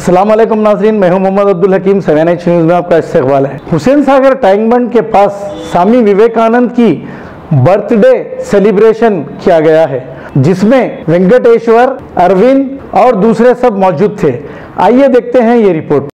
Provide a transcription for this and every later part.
अस्सलाम वालेकुम नाज़रीन, मैं हूं मोहम्मद अब्दुल हकीम। 7H न्यूज़ में आपका इस्तकबाल है। हुसैन सागर टैंक बंड के पास स्वामी विवेकानंद की बर्थडे सेलिब्रेशन किया गया है, जिसमें वेंकटेश्वर, अरविंद और दूसरे सब मौजूद थे। आइए देखते हैं ये रिपोर्ट।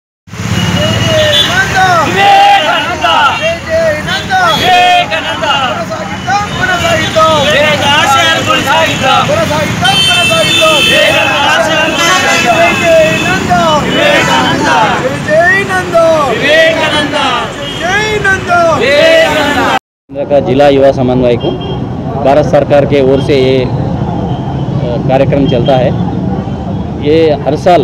का जिला युवा समन्वयक हूँ। भारत सरकार के ओर से ये कार्यक्रम चलता है। ये हर साल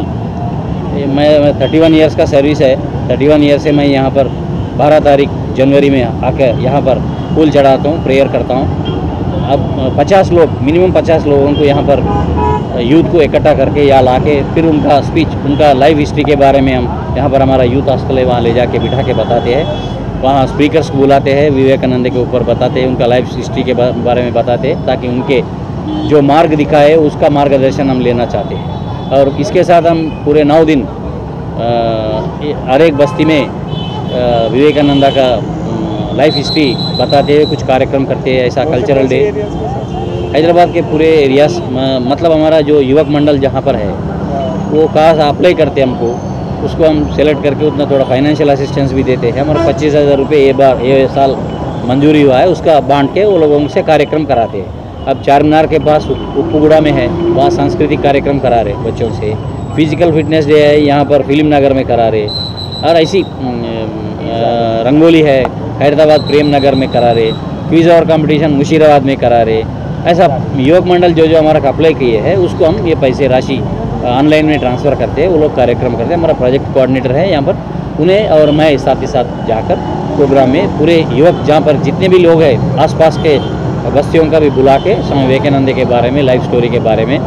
मैं 31 इयर्स का सर्विस है। 31 ईयर से मैं यहाँ पर 12 तारीख जनवरी में आकर यहाँ पर फूल चढ़ाता हूँ, प्रेयर करता हूँ। अब 50 लोग, मिनिमम 50 लोगों को यहाँ पर यूथ को इकट्ठा करके यहाँ ला के फिर उनका स्पीच, उनका लाइफ हिस्ट्री के बारे में हम यहाँ पर हमारा यूथ हॉस्टल है, वहाँ ले जाके बिठा के बताते हैं। वहाँ स्पीकर्स को बुलाते हैं, विवेकानंद के ऊपर बताते हैं, उनका लाइफ हिस्ट्री के बारे में बताते हैं, ताकि उनके जो मार्ग दिखाए उसका मार्गदर्शन हम लेना चाहते हैं। और इसके साथ हम पूरे 9 दिन हर एक बस्ती में विवेकानंद का लाइफ हिस्ट्री बताते हैं, कुछ कार्यक्रम करते हैं। ऐसा कल्चरल डे हैदराबाद के पूरे एरियाज, मतलब हमारा जो युवक मंडल जहाँ पर है वो कहाँ अप्लाई करते हैं हमको, उसको हम सेलेक्ट करके उतना थोड़ा फाइनेंशियल असिस्टेंस भी देते हैं। हमारा 25,000 रुपये ये साल मंजूरी हुआ है, उसका बांट के वो लोगों से कार्यक्रम कराते हैं। अब चार मीनार के पास उप्पुगुड़ा में है, वहाँ सांस्कृतिक कार्यक्रम करा रहे बच्चों से। फिजिकल फिटनेस डे है, यहाँ पर फिल्म नगर में करा रहे। और ऐसी रंगोली है, हैदराबाद प्रेम नगर में करा रहे। क्विज और कंपटीशन मुशीराबाद में करा रहे। ऐसा युवक मंडल जो अहमारा अप्लाई किए हैं उसको हम ये पैसे राशि ऑनलाइन में ट्रांसफ़र करते हैं। वो लोग कार्यक्रम करते हैं। हमारा प्रोजेक्ट कोऑर्डिनेटर है यहाँ पर, उन्हें और मैं साथ ही साथ जाकर प्रोग्राम में पूरे युवक जहाँ पर जितने भी लोग हैं आसपास के बस्तियों का भी बुला के स्वामी विवेकानंद के बारे में, लाइफ स्टोरी के बारे में,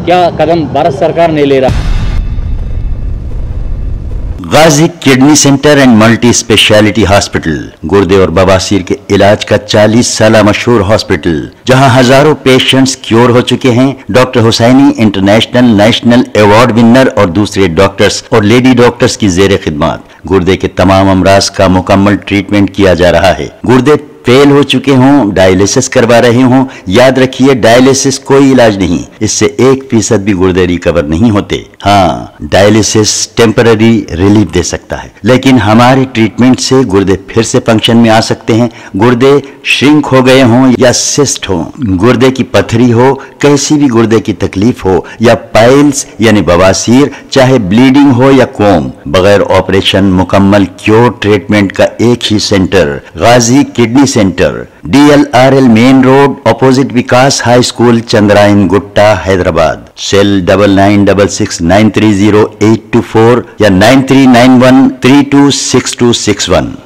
क्या कदम भारत सरकार ने ले रहा। Ghazi kidney centre and multi speciality hospital, गुर्दे और बवासीर के इलाज का 40 साल मशहूर हॉस्पिटल, जहां हजारों पेशेंट्स क्योर हो चुके हैं। Doctor Husaini international national award winner और दूसरे डॉक्टर्स और लेडी डॉक्टर्स की जेर खिदमत गुर्दे के तमाम अमराज का मुकम्मल ट्रीटमेंट किया जा रहा है। गुर्दे फेल हो चुके हों, डायलिसिस करवा रहे हों, याद रखिए डायलिसिस कोई इलाज नहीं, इससे 1% भी गुर्दे रिकवर नहीं होते। हाँ, डायलिसिस टेम्पररी रिलीफ दे सकता है, लेकिन हमारे ट्रीटमेंट से गुर्दे फिर से फंक्शन में आ सकते हैं। गुर्दे श्रिंक हो गए हों या सिस्ट हो, गुर्दे की पथरी हो, कैसी भी गुर्दे की तकलीफ हो, या पाइल्स यानी बवासीर, चाहे ब्लीडिंग हो या कोम, बगैर ऑपरेशन मुकम्मल क्योर ट्रीटमेंट का एक ही centre, Ghazi kidney centre, DLRL main road, opposite Vikas high school, Chandrayan Gutta, Hyderabad. Cell 9966930824 या 9391326261।